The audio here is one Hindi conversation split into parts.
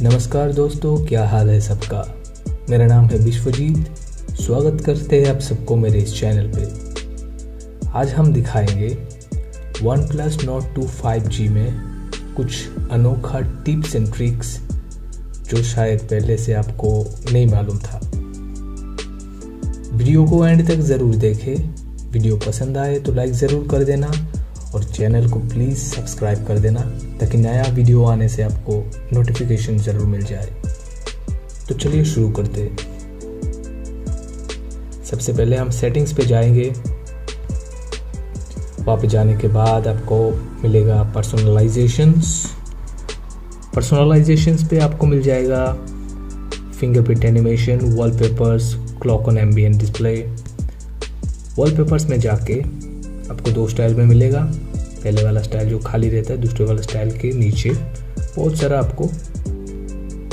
नमस्कार दोस्तों, क्या हाल है सबका। मेरा नाम है विश्वजीत। स्वागत करते हैं आप सबको मेरे इस चैनल पे। आज हम दिखाएंगे OnePlus Nord 2 5G में कुछ अनोखा टिप्स एंड ट्रिक्स जो शायद पहले से आपको नहीं मालूम था। वीडियो को एंड तक ज़रूर देखें। वीडियो पसंद आए तो लाइक ज़रूर कर देना और चैनल को प्लीज़ सब्सक्राइब कर देना ताकि नया वीडियो आने से आपको नोटिफिकेशन ज़रूर मिल जाए। तो चलिए शुरू करते हैं। सबसे पहले हम सेटिंग्स पे जाएंगे। वहाँ पे जाने के बाद आपको मिलेगा पर्सनलाइजेशंस पे आपको मिल जाएगा fingerprint animation, wallpapers, clock on ambient display. Wallpapers में जाके आपको दो स्टाइल में मिलेगा। पहले वाला स्टाइल जो खाली रहता है, दूसरे वाला स्टाइल के नीचे बहुत सारा आपको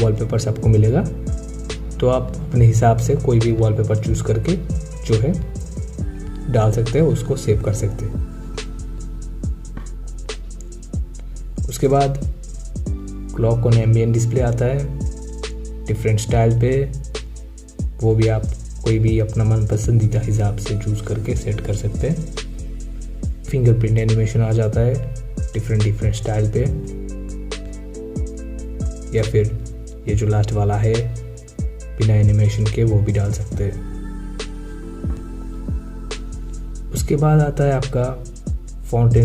वॉलपेपर्स आपको मिलेगा। तो आप अपने हिसाब से कोई भी वॉलपेपर चूज करके जो है डाल सकते हैं, उसको सेव कर सकते हैं। उसके बाद क्लॉक ऑन एम्बिएंट डिस्प्ले आता है डिफरेंट स्टाइल पे। वो भी आप कोई भी अपना मन पसंदीदा हिसाब से चूज करके सेट कर सकते हैं। फिंगरप्रिंट एनिमेशन आ जाता है डिफरेंट स्टाइल पे, या फिर ये जो लास्ट वाला है बिना एनिमेशन के वो भी डाल सकते हैं। उसके बाद आता है आपका फॉन्ट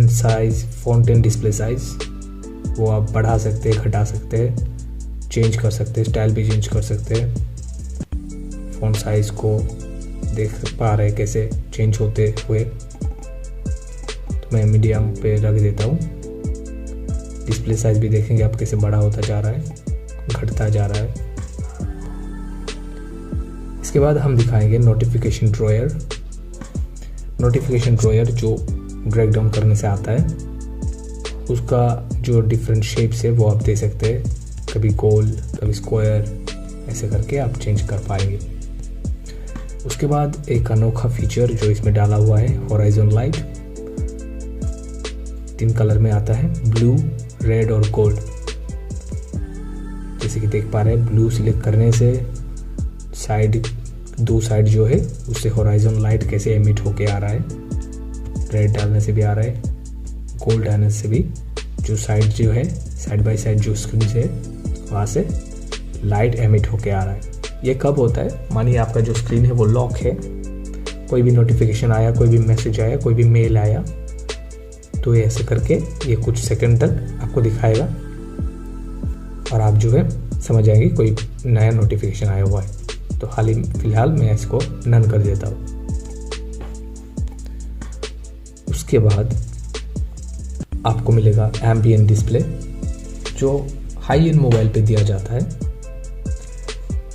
एंड डिस्प्ले साइज। वो आप बढ़ा सकते हैं, घटा सकते हैं, चेंज कर सकते हैं, स्टाइल भी चेंज कर सकते हैं। फॉन्ट साइज को देख पा रहे हैं कैसे चेंज होते हुए। मैं मीडियम पे रख देता हूँ। डिस्प्ले साइज भी देखेंगे आप कैसे बड़ा होता जा रहा है, घटता जा रहा है। इसके बाद हम दिखाएंगे नोटिफिकेशन ड्रॉयर जो ड्रैग डाउन करने से आता है। उसका जो डिफरेंट शेप्स है वो आप दे सकते हैं, कभी गोल कभी स्क्वायर, ऐसे करके आप चेंज कर पाएंगे। उसके बाद एक अनोखा फीचर जो इसमें डाला हुआ है, होराइजन लाइट। 3 कलर में आता है, ब्लू, रेड और गोल्ड। जैसे कि देख पा रहे हैं, ब्लू सिलेक्ट करने से दो साइड जो है उससे होराइजन लाइट कैसे एमिट होके आ रहा है। रेड डालने से भी आ रहा है, गोल्ड डालने से भी जो साइड जो है साइड बाय साइड जो स्क्रीन से वहाँ से लाइट एमिट होके आ रहा है। ये कब होता है, मानिए आपका जो स्क्रीन है वो लॉक है, कोई भी नोटिफिकेशन आया, कोई भी मैसेज आया, कोई भी मेल आया, तो ये ऐसे करके ये कुछ सेकंड तक आपको दिखाएगा और आप जो है समझ जाएंगे कोई नया नोटिफिकेशन आया हुआ है। तो फिलहाल मैं इसको नन कर देता हूँ। उसके बाद आपको मिलेगा एम्बिएंट डिस्प्ले जो हाई एंड मोबाइल पे दिया जाता है।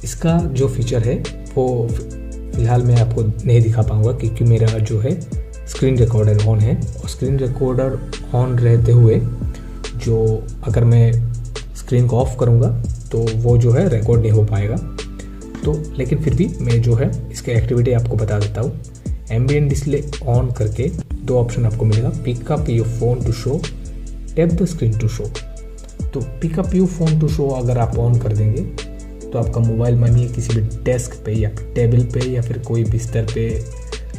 इसका जो फीचर है वो फिलहाल मैं आपको नहीं दिखा पाऊंगा क्योंकि मेरा जो है स्क्रीन रिकॉर्डर ऑन है, और स्क्रीन रिकॉर्डर ऑन रहते हुए जो अगर मैं स्क्रीन को ऑफ करूंगा तो वो जो है रिकॉर्ड नहीं हो पाएगा। तो लेकिन फिर भी मैं जो है इसके एक्टिविटी आपको बता देता हूँ। एम्बिएंट डिस्प्ले ऑन करके 2 ऑप्शन आपको मिलेगा, pick up your phone to show, tap the screen to show. तो pick up your phone to show अगर आप ऑन कर देंगे तो आपका मोबाइल मानिए किसी भी डेस्क पे या टेबल पे या फिर कोई बिस्तर पे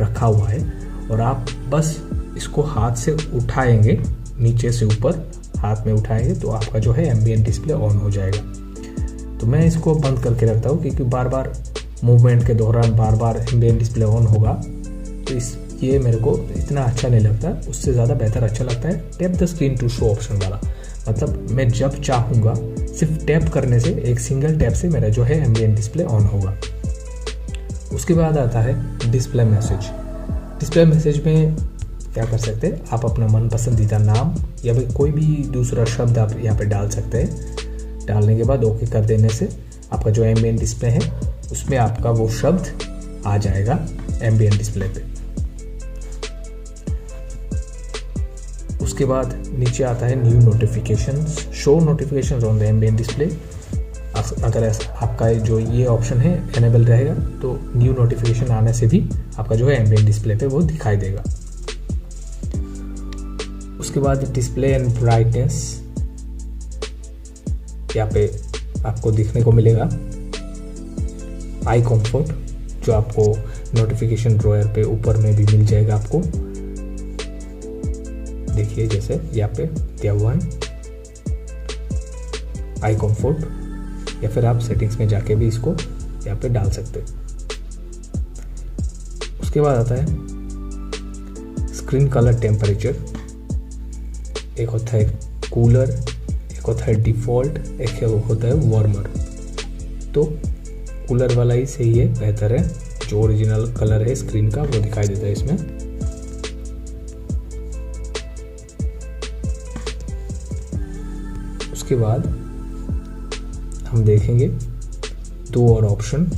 रखा हुआ है और आप बस इसको हाथ से उठाएंगे, नीचे से ऊपर हाथ में उठाएंगे तो आपका जो है एम्बिएंट डिस्प्ले ऑन हो जाएगा। तो मैं इसको बंद करके रखता हूँ क्योंकि बार बार मूवमेंट के दौरान बार बार एम्बिएंट डिस्प्ले ऑन होगा, तो ये मेरे को इतना अच्छा नहीं लगता। उससे ज़्यादा बेहतर अच्छा लगता है tap the screen to show option वाला। मतलब मैं जब चाहूँगा सिर्फ टैप करने से, एक सिंगल टैप से मेरा जो है एम्बिएंट डिस्प्ले ऑन होगा। उसके बाद आता है डिस्प्ले मैसेज में क्या कर सकते हैं, आप अपना मन पसंदीदा नाम या फिर कोई भी दूसरा शब्द आप यहाँ पे डाल सकते हैं। डालने के बाद ओके कर देने से आपका जो एम्बिएंट डिस्प्ले है उसमें आपका वो शब्द आ जाएगा एम्बिएंट डिस्प्ले पे। उसके बाद नीचे आता है new notifications, show notifications on the ambient display. अगर आपका जो ये ऑप्शन है एनेबल रहेगा तो न्यू नोटिफिकेशन आने से भी आपका जो है एम्बिएंट डिस्प्ले पे वो दिखाई देगा। उसके बाद डिस्प्ले एंड ब्राइटनेस, यहाँ पे आपको दिखने को मिलेगा आई कंफर्ट, जो आपको नोटिफिकेशन ड्रॉयर पे ऊपर में भी मिल जाएगा आपको। देखिए जैसे यहाँ पे दिया हुआ है आई कंफर्ट, या फिर आप सेटिंग्स में जाके भी इसको यहाँ पे डाल सकते हैं। उसके बाद आता है स्क्रीन कलर टेम्परेचर। एक होता है कूलर, एक होता है डिफ़ॉल्ट, एक होता है वार्मर। तो कूलर वाला ही सही है, बेहतर है। जो ओरिजिनल कलर है स्क्रीन का वो दिखाई देता है इसमें। उसके बाद हम देखेंगे दो और option,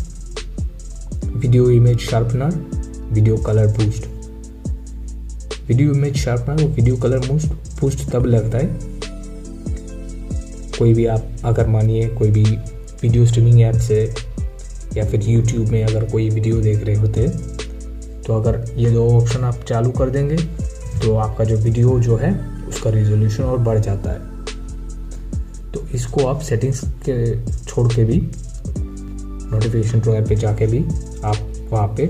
video image sharpener, video colour boost. Video image sharpener और वीडियो कलर बूस्ट तब लगता है कोई भी आप अगर मानिए कोई भी वीडियो स्ट्रीमिंग ऐप से या फिर YouTube में अगर कोई वीडियो देख रहे होते हैं, तो अगर ये दो ऑप्शन आप चालू कर देंगे तो आपका जो वीडियो जो है उसका रिजोल्यूशन और बढ़ जाता है। तो इसको आप सेटिंग्स के छोड़ के भी नोटिफिकेशन ड्रॉयर पे जाके भी आप वहाँ पे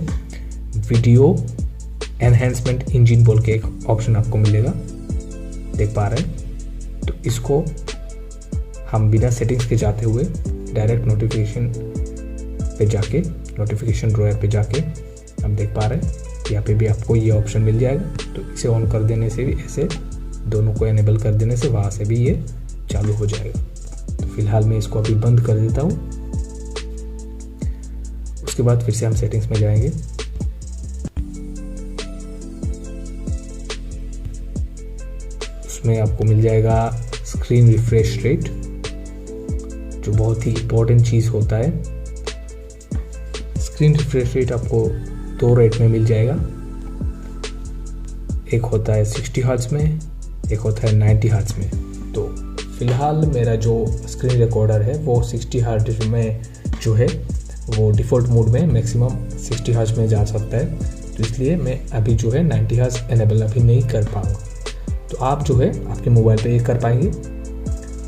वीडियो एनहेंसमेंट इंजन बोल के एक ऑप्शन आपको मिलेगा, देख पा रहे हैं। तो इसको हम बिना सेटिंग्स के जाते हुए डायरेक्ट नोटिफिकेशन पे जाके नोटिफिकेशन ड्रॉयर पे जाके हम देख पा रहे हैं यहाँ पे भी आपको ये ऑप्शन मिल जाएगा। तो इसे ऑन कर देने से भी, ऐसे दोनों को एनेबल कर देने से वहाँ से भी ये चालू हो जाएगा। तो फिलहाल मैं इसको अभी बंद कर देता हूँ। उसके बाद फिर से हम सेटिंग्स में जाएंगे। उसमें आपको मिल जाएगा स्क्रीन रिफ्रेश रेट, जो बहुत ही इम्पोर्टेंट चीज़ होता है। स्क्रीन रिफ्रेश रेट आपको दो रेट में मिल जाएगा, एक होता है 60 हर्ट्ज में, एक होता है 90 हर्ट्ज में। तो फिलहाल मेरा जो स्क्रीन रिकॉर्डर है वो 60 हर्ट्ज में जो है वो डिफ़ॉल्ट मोड में मैक्सिमम 60 हर्ट्ज में जा सकता है। तो इसलिए मैं अभी जो है 90 हर्ट्ज एनेबल अभी नहीं कर पाऊँगा। तो आप जो है आपके मोबाइल पे ये कर पाएंगे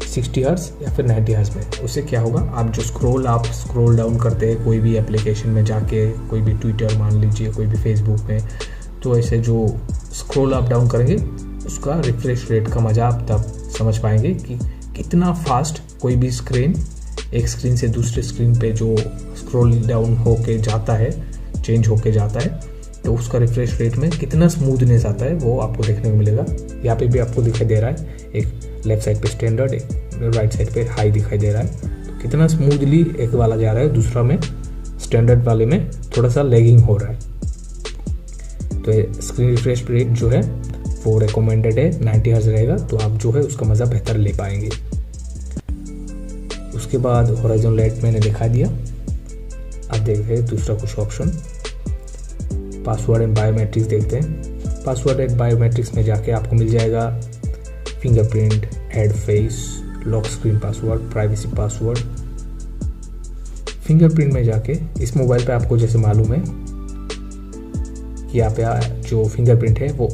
60 हर्ट्ज या फिर 90 हर्ट्ज में। उससे क्या होगा, आप जो आप स्क्रॉल डाउन करते हैं कोई भी एप्लीकेशन में जाके, कोई भी ट्विटर मान लीजिए, कोई भी फेसबुक में, तो ऐसे जो स्क्रॉल अप डाउन करेंगे उसका रिफ्रेश रेट का मज़ा आप तब समझ पाएंगे कि कितना फास्ट कोई भी स्क्रीन एक स्क्रीन से दूसरे स्क्रीन पे जो स्क्रॉल डाउन होके जाता है, चेंज होके जाता है, तो उसका रिफ्रेश रेट में कितना स्मूथनेस आता है वो आपको देखने को मिलेगा। यहाँ पे भी आपको दिखाई दे रहा है, एक लेफ्ट साइड पे स्टैंडर्ड, एक राइट साइड पे हाई दिखाई दे रहा है। तो कितना स्मूथली एक वाला जा रहा है, दूसरा में स्टैंडर्ड वाले में थोड़ा सा लैगिंग हो रहा है। तो स्क्रीन रिफ्रेश रेट जो है वो रिकमेंडेड है 90 हर्ट्ज रहेगा, तो आप जो है उसका मज़ा बेहतर ले पाएंगे। उसके बाद हॉराइजॉन लाइट मैंने दिखा दिया। अब देखते हैं दूसरा कुछ ऑप्शन, पासवर्ड एंड बायोमेट्रिक्स देखते हैं। पासवर्ड एंड बायोमेट्रिक्स में जाके आपको मिल जाएगा fingerprint, add face, lock screen password, privacy password. Fingerprint में जाके इस मोबाइल पे आपको जैसे मालूम है कि यहाँ पे जो फिंगरप्रिंट है वो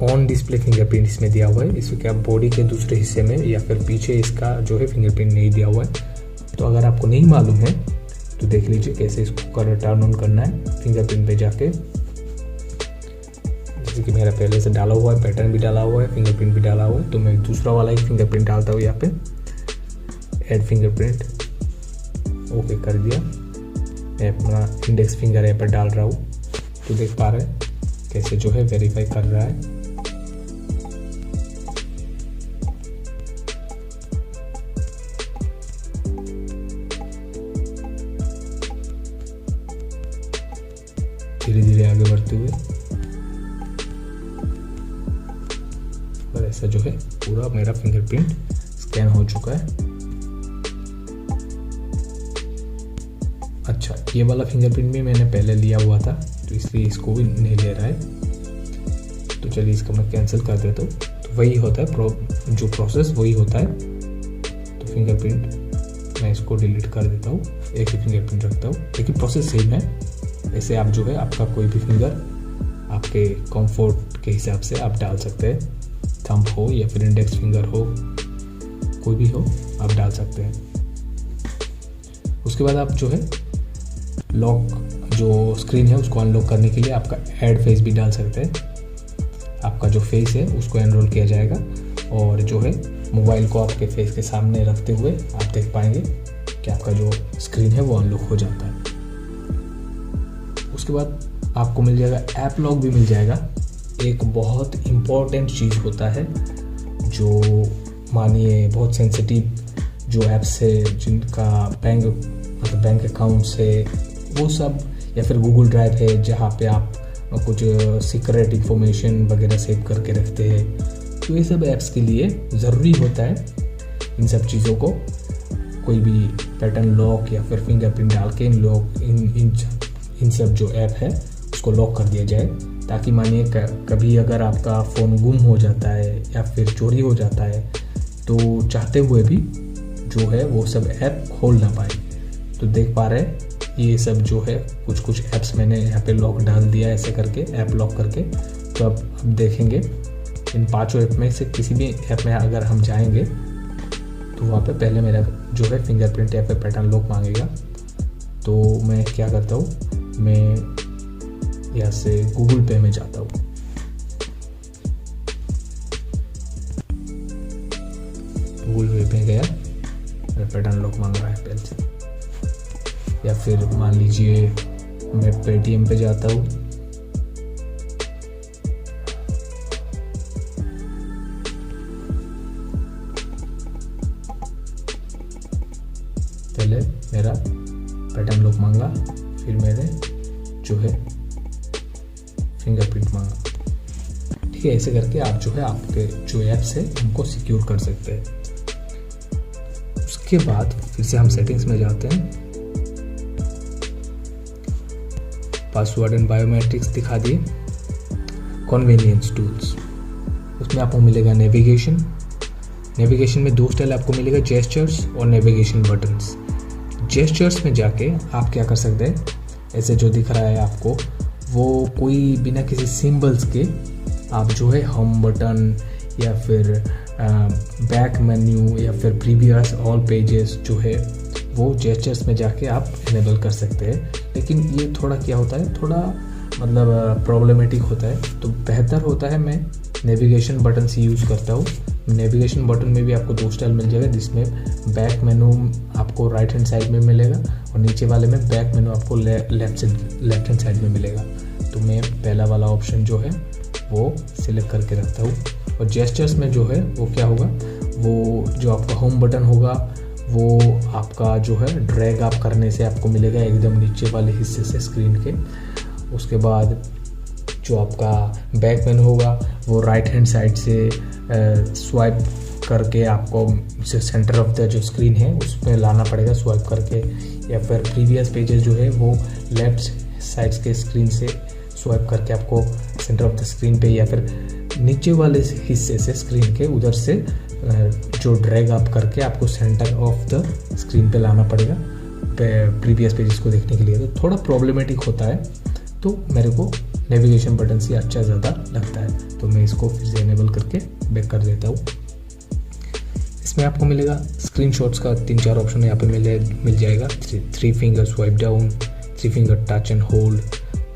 ऑन डिस्प्ले फिंगरप्रिंट इसमें दिया हुआ है। इसमें क्या बॉडी के दूसरे हिस्से में या फिर पीछे इसका जो है फिंगरप्रिंट नहीं दिया हुआ है। तो अगर आपको नहीं मालूम है तो देख लीजिए कैसे इसको टर्न ऑन करना है। फिंगरप्रिंट पे जाके, जैसे कि मेरा पहले से डाला हुआ है, पैटर्न भी डाला हुआ है, फिंगरप्रिंट भी डाला हुआ है, तो मैं दूसरा वाला ही फिंगरप्रिंट डालता हूँ यहाँ पे, ऐड फिंगरप्रिंट, ओके कर दिया। मैं अपना इंडेक्स फिंगर यहाँ पर डाल रहा हूँ, तो देख पा रहे हैं कैसे जो है वेरीफाई कर रहा है। धीरे धीरे आगे बढ़ते हुए, और ऐसा जो है पूरा मेरा फिंगरप्रिंट स्कैन हो चुका है। अच्छा, ये वाला फिंगरप्रिंट भी मैंने पहले लिया हुआ था, तो इसलिए इसको भी नहीं ले रहा है। तो चलिए इसको मैं कैंसिल कर देता हूँ। तो वही होता है जो प्रोसेस वही होता है। तो फिंगरप्रिंट मैं इसको डिलीट कर देता हूँ, एक ही फिंगरप्रिंट रखता हूँ, लेकिन प्रोसेस सेम है। ऐसे आप जो है आपका कोई भी फिंगर आपके कंफर्ट के हिसाब से आप डाल सकते हैं। थंब हो या फिर इंडेक्स फिंगर हो, कोई भी हो आप डाल सकते हैं। उसके बाद आप जो है लॉक जो स्क्रीन है उसको अनलॉक करने के लिए आपका ऐड फेस भी डाल सकते हैं। आपका जो फेस है उसको एनरोल किया जाएगा और जो है मोबाइल को आपके फेस के सामने रखते हुए आप देख पाएंगे कि आपका जो स्क्रीन है वो अनलॉक हो जाता है। उसके बाद आपको मिल जाएगा ऐप लॉक भी मिल जाएगा। एक बहुत इम्पॉर्टेंट चीज़ होता है जो मानिए बहुत सेंसिटिव जो ऐप्स है जिनका बैंक अकाउंट्स है वो सब, या फिर गूगल ड्राइव है जहाँ पे आप कुछ सीक्रेट इंफॉर्मेशन वगैरह सेव करके रखते हैं, तो ये सब ऐप्स के लिए ज़रूरी होता है इन सब चीज़ों को कोई भी पैटर्न लॉक या फिर फिंगरप्रिंट डाल के इन सब जो ऐप है उसको लॉक कर दिया जाए, ताकि मानिए कभी अगर आपका फ़ोन गुम हो जाता है या फिर चोरी हो जाता है तो चाहते हुए भी जो है वो सब ऐप खोल ना पाए। तो देख पा रहे हैं ये सब जो है कुछ ऐप्स मैंने यहाँ पे लॉक डाल दिया ऐसे करके, ऐप लॉक करके। तो अब देखेंगे इन 5 ऐप में से किसी भी ऐप में अगर हम जाएंगे तो वहाँ पे पहले मेरा जो है फिंगरप्रिंट या फिर पैटर्न लॉक मांगेगा। तो मैं क्या करता हूँ, मैं यहाँ से गूगल पे में जाता हूँ। गूगल पे में गया, मेरा पैटर्न लॉक मांग रहा है पहले से। या फिर मान लीजिए मैं पेटीएम पे जाता हूँ, पहले मेरा पैटर्न लॉक मांगा, फिर मैंने जो है फिंगरप्रिंट मांगा। ठीक है, ऐसे करके आप जो है आपके जो ऐप्स है उनको सिक्योर कर सकते हैं। उसके बाद फिर से हम सेटिंग्स में जाते हैं, पासवर्ड एंड बायोमेट्रिक्स दिखा दिए, कन्वीनियंस टूल्स, उसमें आपको मिलेगा नेविगेशन। नेविगेशन में 2 स्टाइल आपको मिलेगा, जेस्चर्स और नेविगेशन बटन्स। जेस्चर्स में जाके आप क्या कर सकते हैं, ऐसे जो दिख रहा है आपको वो कोई बिना किसी सिंबल्स के आप जो है होम बटन या फिर बैक मेन्यू या फिर प्रीवियस ऑल पेजेस जो है वो जेस्चर्स में जाके आप इनेबल कर सकते हैं। लेकिन ये थोड़ा क्या होता है, थोड़ा मतलब प्रॉब्लमेटिक होता है, तो बेहतर होता है मैं नेविगेशन बटन से यूज़ करता हूँ। नेविगेशन बटन में भी आपको 2 स्टाइल मिल जाएगा, जिसमें बैक मेनू आपको राइट हैंड साइड में मिलेगा और नीचे वाले में बैक मेनू आपको लेफ्ट हैंड साइड में मिलेगा। तो मैं पहला वाला ऑप्शन जो है वो सिलेक्ट करके रखता हूँ। और जेस्चर्स में जो है वो क्या होगा, वो जो आपका होम बटन होगा वो आपका जो है ड्रैग आप करने से आपको मिलेगा एकदम नीचे वाले हिस्से से स्क्रीन के। उसके बाद जो आपका बैक मेनू होगा वो राइट हैंड साइड से स्वाइप करके आपको सेंटर ऑफ द जो स्क्रीन है उसमें लाना पड़ेगा स्वाइप करके, या फिर प्रीवियस पेजेस जो है वो लेफ्ट साइड के स्क्रीन से स्वाइप करके आपको सेंटर ऑफ द स्क्रीन पे, या फिर नीचे वाले हिस्से से स्क्रीन के उधर से जो ड्रैग आप करके आपको सेंटर ऑफ द स्क्रीन पे लाना पड़ेगा प्रीवियस पेजेस को देखने के लिए। तो थोड़ा प्रॉब्लमेटिक होता है, तो मेरे को नेविगेशन बटन से अच्छा ज़्यादा लगता है। तो मैं इसको फिर से इनेबल करके बैक कर देता हूँ। इसमें आपको मिलेगा स्क्रीनशॉट्स का 3-4 ऑप्शन यहाँ पे मिल जाएगा। 3 finger swipe down, 3 finger touch and hold,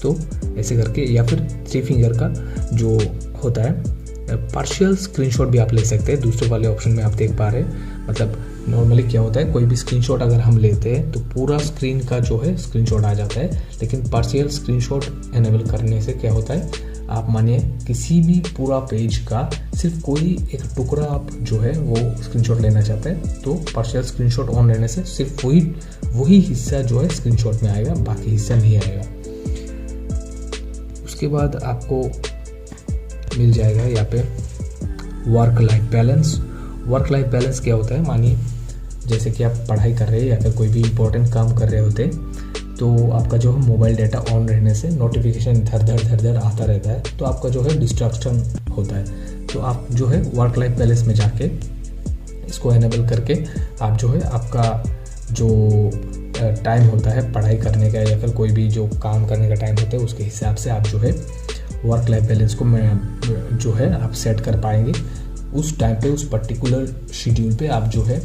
तो ऐसे करके, या फिर 3 फिंगर का जो होता है पार्शियल स्क्रीनशॉट भी आप ले सकते हैं। दूसरे वाले ऑप्शन में आप देख पा रहे हैं, मतलब नॉर्मली क्या होता है, कोई भी स्क्रीनशॉट अगर हम लेते हैं तो पूरा स्क्रीन का जो है स्क्रीनशॉट आ जाता है, लेकिन पार्शियल स्क्रीनशॉट इनेबल करने से क्या होता है, आप मानिए किसी भी पूरा पेज का सिर्फ कोई एक टुकड़ा आप जो है वो स्क्रीनशॉट लेना चाहते हैं, तो पार्शियल स्क्रीनशॉट ऑन रहने से सिर्फ वही हिस्सा जो है स्क्रीनशॉट में आएगा, बाकी हिस्सा नहीं आएगा। उसके बाद आपको मिल जाएगा यहाँ पे work life balance. Work life balance क्या होता है, मानिए जैसे कि आप पढ़ाई कर रहे हैं या फिर कोई भी इम्पोर्टेंट काम कर रहे होते हैं, तो आपका जो है मोबाइल डाटा ऑन रहने से नोटिफिकेशन धर धर आता रहता है, तो आपका जो है डिस्ट्रैक्शन होता है। तो आप जो है वर्क लाइफ बैलेंस में जाके इसको इनेबल करके आप जो है आपका जो टाइम होता है पढ़ाई करने का या फिर कोई भी जो काम करने का टाइम होता है उसके हिसाब से आप जो है वर्क लाइफ बैलेंस को जो है आप सेट कर पाएंगे। उस टाइम पे उस पर्टिकुलर शेड्यूल पे आप जो है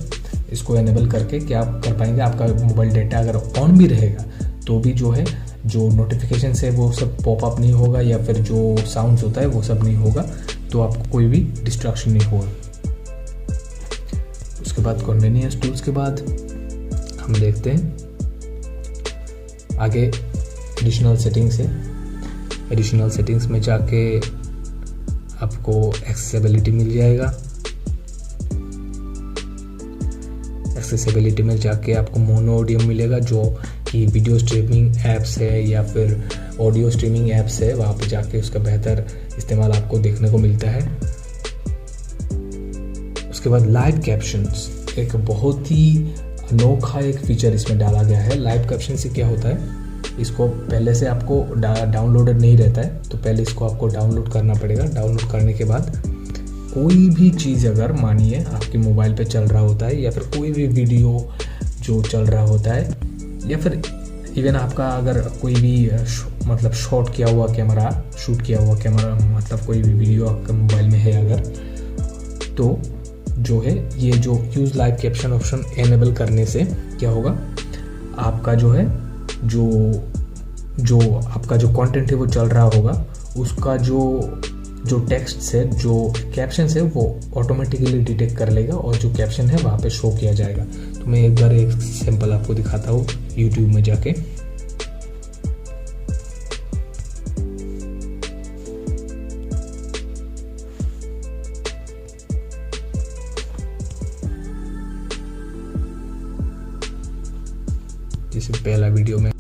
इसको एनेबल करके क्या आप कर पाएंगे, आपका मोबाइल डाटा अगर ऑन भी रहेगा तो भी जो है जो नोटिफिकेशन है वो सब पॉपअप नहीं होगा, या फिर जो साउंड्स होता है वो सब नहीं होगा, तो आपको कोई भी डिस्ट्रैक्शन नहीं होगा। उसके बाद कन्वीनियंस टूल्स के बाद हम देखते हैं आगे एडिशनल सेटिंग्स है। एडिशनल सेटिंग्स में जाके आपको एक्सेसिबिलिटी मिल जाएगा। एक्सेसिबिलिटी में जाके आपको मोनो ऑडियो मिलेगा, जो कि वीडियो स्ट्रीमिंग ऐप्स है या फिर ऑडियो स्ट्रीमिंग ऐप्स है, वहाँ पे जाके उसका बेहतर इस्तेमाल आपको देखने को मिलता है। उसके बाद लाइव कैप्शंस, एक बहुत ही अनोखा एक फीचर इसमें डाला गया है। लाइव कैप्शन से क्या होता है, इसको पहले से आपको डाउनलोडेड नहीं रहता है, तो पहले इसको आपको डाउनलोड करना पड़ेगा। डाउनलोड करने के बाद कोई भी चीज़ अगर मानिए आपके मोबाइल पे चल रहा होता है, या फिर कोई भी वीडियो जो चल रहा होता है, या फिर इवन आपका अगर कोई भी मतलब शूट किया हुआ कैमरा, मतलब कोई भी वीडियो आपके मोबाइल में है अगर, तो जो है ये जो use live caption option enable करने से क्या होगा, आपका जो है जो आपका जो कंटेंट है वो चल रहा होगा, उसका जो टेक्स्ट है, जो कैप्शन है, वो ऑटोमेटिकली डिटेक्ट कर लेगा और जो कैप्शन है वहाँ पे शो किया जाएगा। तो मैं एक बार एक सैंपल आपको दिखाता हूँ यूट्यूब में जाके। जैसे पहला वीडियो में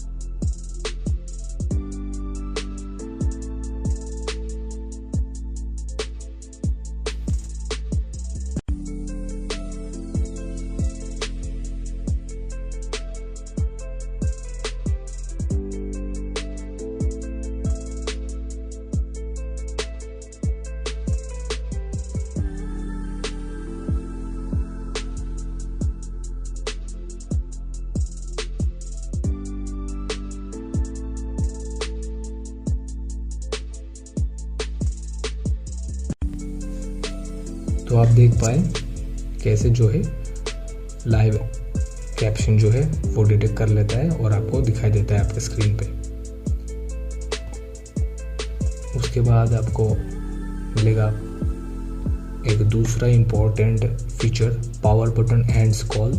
तो आप देख पाए कैसे जो है लाइव कैप्शन जो है वो डिटेक्ट कर लेता है और आपको दिखाई देता है आपके स्क्रीन पे। उसके बाद आपको मिलेगा एक दूसरा important feature, power button ends call,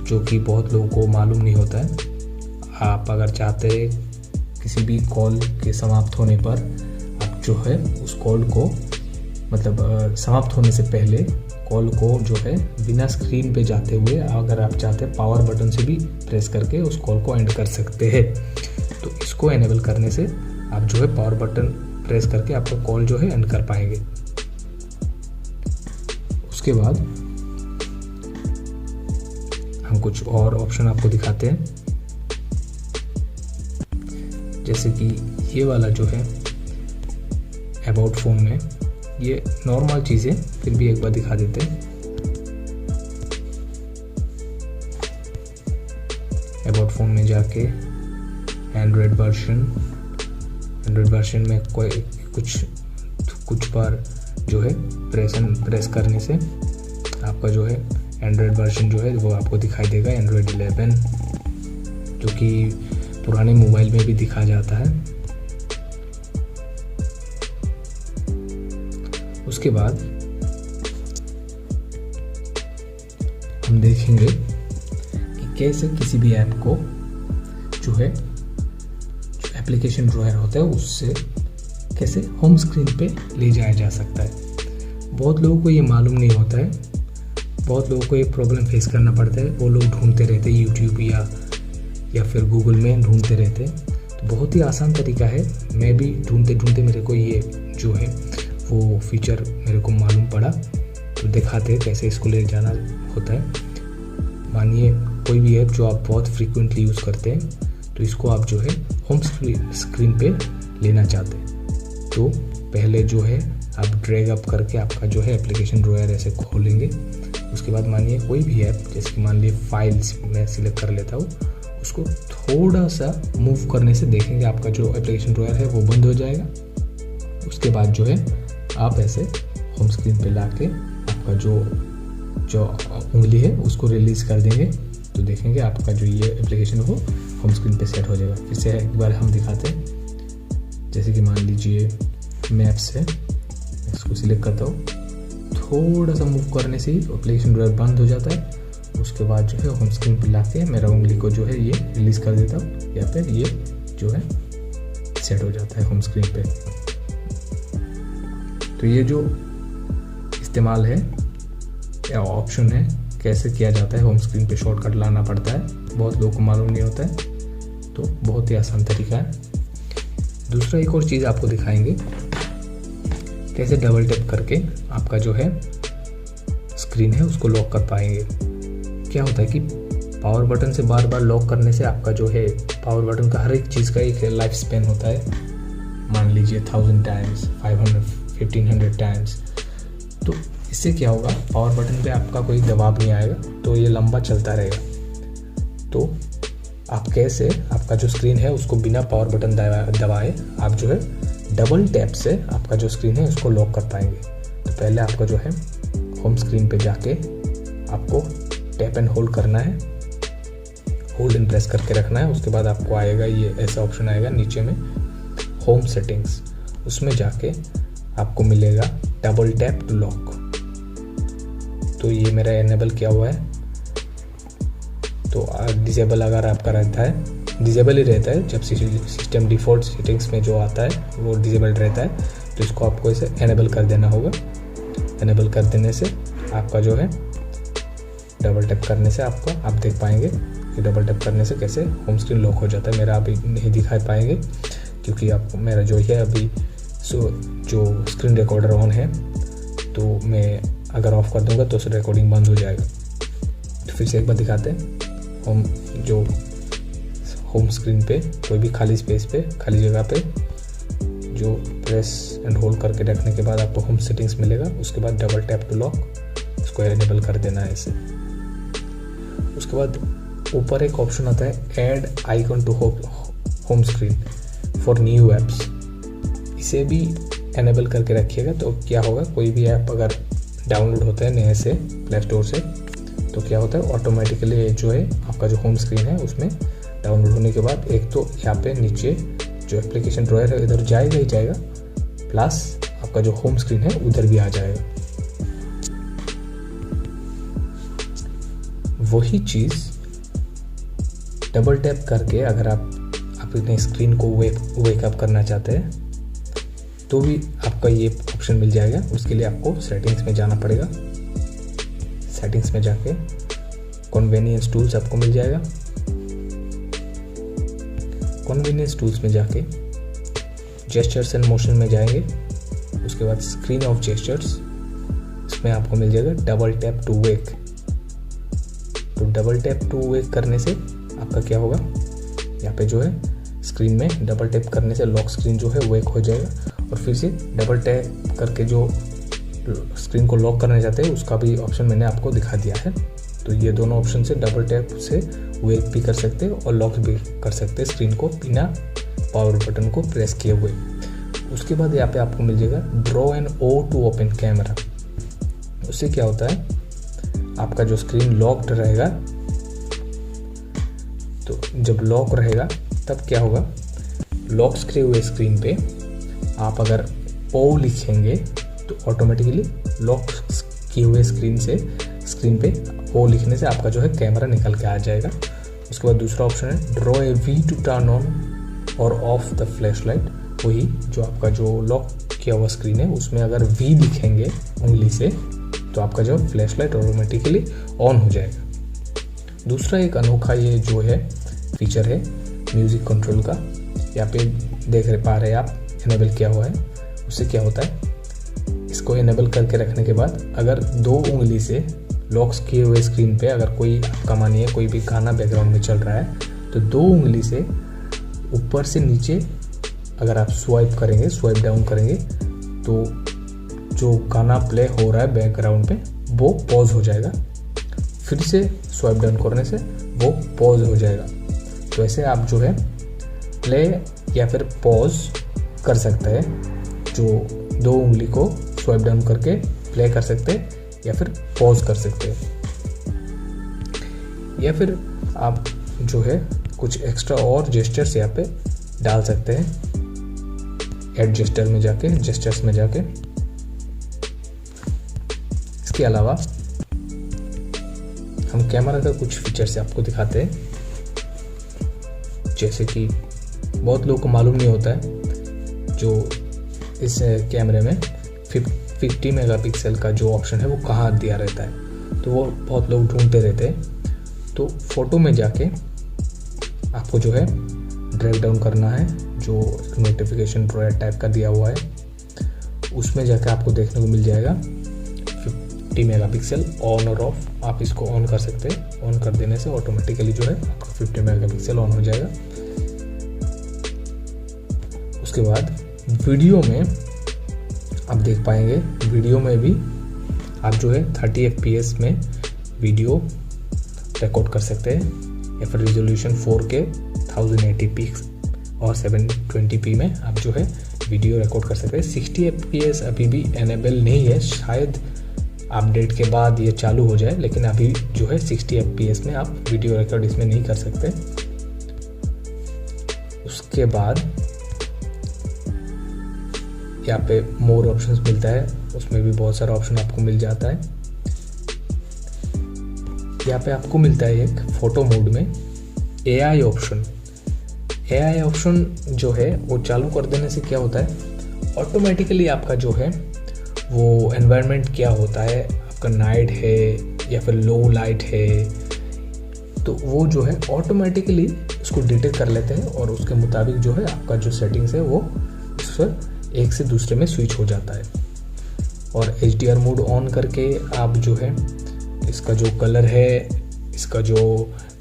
जो कि बहुत लोगों को मालूम नहीं होता है। आप अगर चाहते हैं किसी भी कॉल के समाप्त होने पर आप जो है उस कॉल को मतलब समाप्त होने से पहले कॉल को जो है बिना स्क्रीन पे जाते हुए, अगर आप चाहते हैं पावर बटन से भी प्रेस करके उस कॉल को एंड कर सकते हैं। तो इसको एनेबल करने से आप जो है पावर बटन प्रेस करके आपका कॉल जो है एंड कर पाएंगे। उसके बाद हम कुछ और ऑप्शन आपको दिखाते हैं, जैसे कि ये वाला जो है अबाउट फोन में, ये नॉर्मल चीज़ें फिर भी एक बार दिखा देते हैं। अबाउट फोन में जाके एंड्रॉयड वर्जन में कोई कुछ बार जो है प्रेस करने से आपका जो है एंड्रॉयड वर्जन जो है वो आपको दिखाई देगा, एंड्रॉयड 11, जो कि पुराने मोबाइल में भी दिखा जाता है। उसके बाद हम देखेंगे कि कैसे किसी भी ऐप को जो है जो एप्लीकेशन ड्रॉयर होता है उससे कैसे होम स्क्रीन पे ले जाया जा सकता है। बहुत लोगों को ये मालूम नहीं होता है, बहुत लोगों को ये प्रॉब्लम फेस करना पड़ता है। वो लोग ढूंढते रहते हैं यूट्यूब या फिर गूगल में ढूंढते रहते हैं। तो बहुत ही आसान तरीका है, मैं भी ढूंढते मेरे को ये जो है वो फीचर मेरे को मालूम पड़ा, तो दिखाते हैं कैसे इसको ले जाना होता है। मानिए कोई भी ऐप जो आप बहुत फ्रीक्वेंटली यूज़ करते हैं, तो इसको आप जो है होम स्क्रीन पे लेना चाहते हैं, तो पहले जो है आप ड्रैग अप करके आपका जो है एप्लीकेशन ड्रॉयर ऐसे खोलेंगे। उसके बाद मानिए कोई भी ऐप, जैसे कि मान लीजिए फाइल्स मैं सिलेक्ट कर लेता हूँ, उसको थोड़ा सा मूव करने से देखेंगे आपका जो एप्लीकेशन ड्रॉयर है वो बंद हो जाएगा। उसके बाद जो है आप ऐसे होम स्क्रीन पे लाके आपका जो जो उंगली है उसको रिलीज़ कर देंगे तो देखेंगे आपका जो ये एप्लीकेशन वो होम स्क्रीन पे सेट हो जाएगा। फिर से एक बार हम दिखाते हैं। जैसे कि मान लीजिए मैप्स है, इसको सिलेक्ट करता हूँ, थोड़ा सा मूव करने से ही एप्लीकेशन ड्रॉयर बंद हो जाता है। उसके बाद जो है होम स्क्रीन पे लाके मेरा उंगली को जो है ये रिलीज़ कर देता हूँ या फिर ये जो है सेट हो जाता है होम स्क्रीन पे। तो ये जो इस्तेमाल है या ऑप्शन है कैसे किया जाता है, होम स्क्रीन पे शॉर्टकट लाना पड़ता है, बहुत लोगों को मालूम नहीं होता है, तो बहुत ही आसान तरीका है। दूसरा एक और चीज़ आपको दिखाएंगे कैसे डबल टैप करके आपका जो है स्क्रीन है उसको लॉक कर पाएंगे। क्या होता है कि पावर बटन से बार बार लॉक करने से आपका जो है पावर बटन का हर एक चीज़ का एक लाइफ स्पेन होता है, मान लीजिए 1000 टाइम्स, 500, 1500 टाइम्स। तो इससे क्या होगा, पावर बटन पे आपका कोई दबाव नहीं आएगा, तो ये लंबा चलता रहेगा। तो आप कैसे आपका जो स्क्रीन है उसको बिना पावर बटन दबाए आप जो है डबल टैप से आपका जो स्क्रीन है उसको लॉक कर पाएंगे। तो पहले आपका जो है होम स्क्रीन पे जाके आपको टैप एंड होल्ड करना है, होल्ड एंड प्रेस करके रखना है। उसके बाद आपको आएगा ये ऐसा ऑप्शन आएगा नीचे में होम सेटिंग्स, उसमें जाके आपको मिलेगा डबल टैप टू लॉक। तो ये मेरा एनेबल किया हुआ है। तो डिसेबल अगर आपका रहता है, डिसेबल ही रहता है, जब सिस्टम डिफ़ॉल्ट सेटिंग्स में जो आता है वो डिसेबल रहता है, तो इसको आपको ऐसे एनेबल कर देना होगा। एनेबल कर देने से आपका जो है डबल टैप करने से आपका आप देख पाएंगे कि डबल टैप करने से कैसे होम स्क्रीन लॉक हो जाता है। मेरा अभी नहीं दिखा पाएंगे क्योंकि आपको मेरा जो है अभी जो स्क्रीन रिकॉर्डर ऑन है, तो मैं अगर ऑफ कर दूंगा तो उस रिकॉर्डिंग बंद हो जाएगा। तो फिर से एक बार दिखाते हैं। होम स्क्रीन पे कोई भी खाली स्पेस पे, खाली जगह पे जो प्रेस एंड होल्ड करके रखने के बाद आपको होम सेटिंग्स मिलेगा। उसके बाद डबल टैप टू लॉक, उसको एनेबल कर देना है ऐसे। उसके बाद ऊपर एक ऑप्शन आता है add icon to home screen for new apps, इसे भी एनेबल करके रखिएगा। तो क्या होगा, कोई भी ऐप अगर डाउनलोड होता है नए से प्ले स्टोर से, तो क्या होता है ऑटोमेटिकली जो है आपका जो होम स्क्रीन है उसमें डाउनलोड होने के बाद एक तो यहाँ पे नीचे जो एप्लीकेशन ड्रॉयर है इधर जाएगा ही जाएगा, प्लस आपका जो होम स्क्रीन है उधर भी आ जाएगा। वही चीज़ डबल टैप करके अगर आप अपने स्क्रीन को वेकअप करना चाहते हैं तो भी आपका ये ऑप्शन मिल जाएगा। उसके लिए आपको सेटिंग्स में जाना पड़ेगा। सेटिंग्स में जाके कन्वीनियंस टूल्स आपको मिल जाएगा। कन्वीनियंस टूल्स में जाके जेस्चर्स एंड मोशन में जाएंगे। उसके बाद स्क्रीन ऑफ जेस्चर्स, इसमें आपको मिल जाएगा डबल टैप टू वेक। तो डबल टैप टू वेक करने से आपका क्या होगा, यहाँ पे जो है स्क्रीन में डबल टैप करने से लॉक स्क्रीन जो है वेक हो जाएगा। और फिर से डबल टैप करके जो स्क्रीन को लॉक करना चाहते हैं उसका भी ऑप्शन मैंने आपको दिखा दिया है। तो ये दोनों ऑप्शन से डबल टैप से वेक भी कर सकते हैं और लॉक भी कर सकते हैं स्क्रीन को बिना पावर बटन को प्रेस किए हुए। उसके बाद यहाँ पे आपको मिल जाएगा draw N O to open camera. उससे क्या होता है, आपका जो स्क्रीन लॉक्ड रहेगा, तो जब लॉक रहेगा तब क्या होगा, लॉक किए हुए स्क्रीन पे आप अगर ओ लिखेंगे तो ऑटोमेटिकली लॉक किए हुए स्क्रीन पे ओ लिखने से आपका जो है कैमरा निकल के आ जाएगा। उसके बाद दूसरा ऑप्शन है draw A V to turn on और ऑफ द फ्लैश लाइट। वही जो आपका जो लॉक किया हुआ स्क्रीन है उसमें अगर वी लिखेंगे उंगली से तो आपका जो फ्लैश लाइट ऑटोमेटिकली ऑन हो जाएगा। दूसरा एक अनोखा ये जो है फीचर है म्यूज़िक कंट्रोल का, यहाँ पे देख पा रहे हैं आप, इनेबल किया हुआ है। उससे क्या होता है, इसको इनेबल करके रखने के बाद अगर दो उंगली से लॉक्स किए हुए स्क्रीन पे अगर कोई आपका मानिए कोई भी गाना बैकग्राउंड में चल रहा है तो दो उंगली से ऊपर से नीचे अगर आप स्वाइप करेंगे, स्वाइप डाउन करेंगे तो जो गाना प्ले हो रहा है बैकग्राउंड पे वो पॉज हो जाएगा। फिर से स्वाइप डाउन करने से वो पॉज हो जाएगा। तो ऐसे आप जो है प्ले या फिर पॉज कर सकते हैं, जो दो उंगली को स्वाइप डाउन करके प्ले कर सकते हैं या फिर पॉज कर सकते हैं, या फिर आप जो है कुछ एक्स्ट्रा और जेस्चर्स यहाँ पे डाल सकते हैं ऐड जेस्चर्स में जाके। इसके अलावा हम कैमरा का कुछ फीचर्स आपको दिखाते हैं, जैसे कि बहुत लोगों को मालूम नहीं होता है जो इस कैमरे में 50 मेगापिक्सल का जो ऑप्शन है वो कहाँ दिया रहता है, तो वो बहुत लोग ढूंढते रहते हैं। तो फोटो में जाके आपको जो है ड्रैग डाउन करना है, जो नोटिफिकेशन ड्रॉयर टाइप का दिया हुआ है उसमें जाके आपको देखने को मिल जाएगा 50 मेगापिक्सल ऑन और ऑफ। आप इसको ऑन कर सकते हैं, ऑन कर देने से ऑटोमेटिकली जो है आपका 50 मेगापिक्सल ऑन हो जाएगा। उसके बाद वीडियो में आप देख पाएंगे, वीडियो में भी आप जो है 30 FPS में वीडियो रिकॉर्ड कर सकते हैं, या फिर रेजोल्यूशन 4K 1080p और 720p में आप जो है वीडियो रिकॉर्ड कर सकते हैं। 60 FPS अभी भी एनेबल नहीं है, शायद अपडेट के बाद ये चालू हो जाए, लेकिन अभी जो है 60 FPS में आप वीडियो रिकॉर्ड इसमें नहीं कर सकते। उसके बाद यहाँ पे मोर ऑप्शंस मिलता है, उसमें भी बहुत सारा ऑप्शन आपको मिल जाता है। यहाँ पे आपको मिलता है एक फोटो मोड में AI ऑप्शन। AI ऑप्शन जो है वो चालू कर देने से क्या होता है, ऑटोमेटिकली आपका जो है वो एनवायरनमेंट क्या होता है, आपका नाइट है या फिर लो लाइट है, तो वो जो है ऑटोमेटिकली उसको डिटेक्ट कर लेते हैं और उसके मुताबिक जो है आपका जो सेटिंग्स है वो उससे एक से दूसरे में स्विच हो जाता है। और HDR मोड ऑन करके आप जो है इसका जो कलर है, इसका जो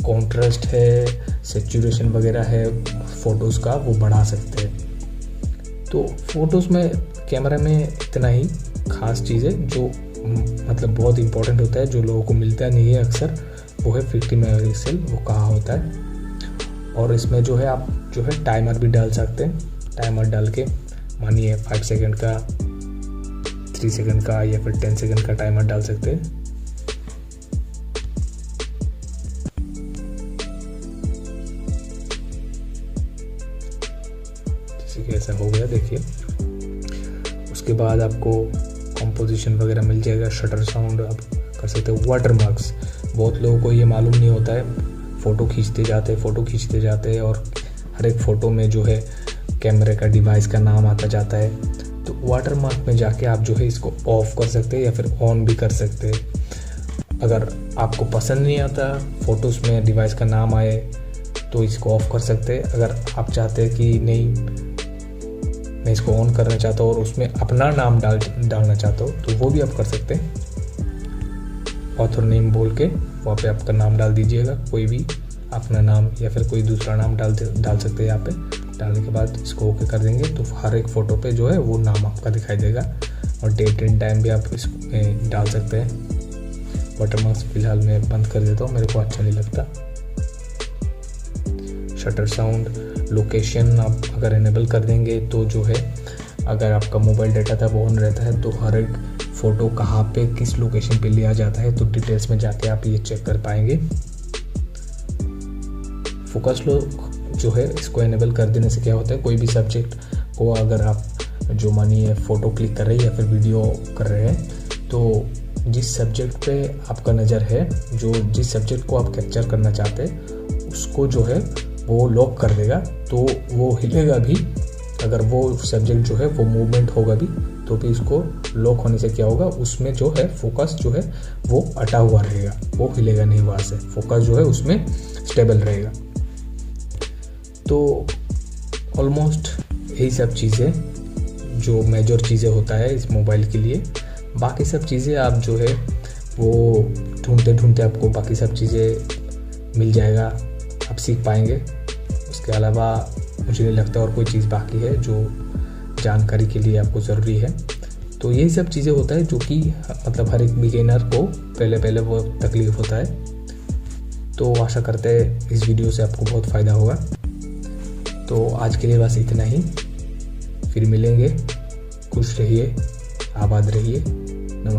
कॉन्ट्रास्ट है, सैचुरेशन वगैरह है फ़ोटोज़ का, वो बढ़ा सकते हैं। तो फ़ोटोज़ में कैमरा में इतना ही ख़ास चीज़ है जो मतलब बहुत इंपॉर्टेंट होता है, जो लोगों को मिलता नहीं है अक्सर, वो है 50 मेगापिक्सल, वो कहाँ होता है। और इसमें जो है आप जो है टाइमर भी डाल सकते हैं, टाइमर डाल के मानिए 5 सेकंड का, 3 सेकंड का या फिर 10 सेकंड का टाइमर डाल सकते हैं। जैसे कि ऐसा हो गया, देखिए। उसके बाद आपको कंपोजिशन वगैरह मिल जाएगा, शटर साउंड आप कर सकते हो। वाटर मार्क्स, बहुत लोगों को ये मालूम नहीं होता है, फ़ोटो खींचते जाते हैं और हर एक फ़ोटो में जो है कैमरे का डिवाइस का नाम आता जाता है। तो वाटर मार्क में जाके आप जो है इसको ऑफ कर सकते हैं या फिर ऑन भी कर सकते हैं। अगर आपको पसंद नहीं आता फ़ोटोज़ में डिवाइस का नाम आए तो इसको ऑफ कर सकते हैं। अगर आप चाहते हैं कि नहीं, मैं इसको ऑन करना चाहता हूँ और उसमें अपना नाम डालना चाहता हूँ, तो वो भी आप कर सकते हैं। ऑथर नेम बोल के वहाँ पे आपका नाम डाल दीजिएगा, कोई भी अपना नाम या फिर कोई दूसरा नाम डाल सकते हैं। यहाँ पे डालने के बाद इसको ओके कर देंगे तो हर एक फ़ोटो पे जो है वो नाम आपका दिखाई देगा, और डेट एंड टाइम भी आप इसमें डाल सकते हैं। वाटरमार्क्स फिलहाल मैं बंद कर देता हूँ, मेरे को अच्छा नहीं लगता। शटर साउंड, लोकेशन आप अगर इनेबल कर देंगे तो जो है अगर आपका मोबाइल डाटा था वो ऑन रहता है तो हर एक फ़ोटो कहाँ पे किस लोकेशन पे लिया जाता है तो डिटेल्स में जाके आप ये चेक कर पाएंगे। फोकस लॉक जो है इसको इनेबल कर देने से क्या होता है, कोई भी सब्जेक्ट को अगर आप जो मानिए फ़ोटो क्लिक कर रहे हैं या फिर वीडियो कर रहे हैं, तो जिस सब्जेक्ट पे आपका नज़र है, जो जिस सब्जेक्ट को आप कैप्चर करना चाहते हैं उसको जो है वो लॉक कर देगा, तो वो हिलेगा भी। अगर वो सब्जेक्ट जो है वो मूवमेंट होगा भी तो भी इसको लॉक होने से क्या होगा, उसमें जो है फोकस जो है वो अटा हुआ रहेगा, वो हिलेगा नहीं वहाँ से, फोकस जो है उसमें स्टेबल रहेगा। तो ऑलमोस्ट यही सब चीज़ें जो मेजर चीज़ें होता है इस मोबाइल के लिए। बाकी सब चीज़ें आप जो है वो ढूंढते आपको बाकी सब चीज़ें मिल जाएगा, आप सीख पाएंगे। उसके अलावा मुझे नहीं लगता और कोई चीज़ बाकी है जो जानकारी के लिए आपको ज़रूरी है। तो यही सब चीज़ें होता है जो कि मतलब हर एक बिगिनर को पहले वो तकलीफ़ होता है। तो आशा करते हैं इस वीडियो से आपको बहुत फ़ायदा होगा। तो आज के लिए बस इतना ही, फिर मिलेंगे। खुश रहिए, आबाद रहिए, नमस्ते।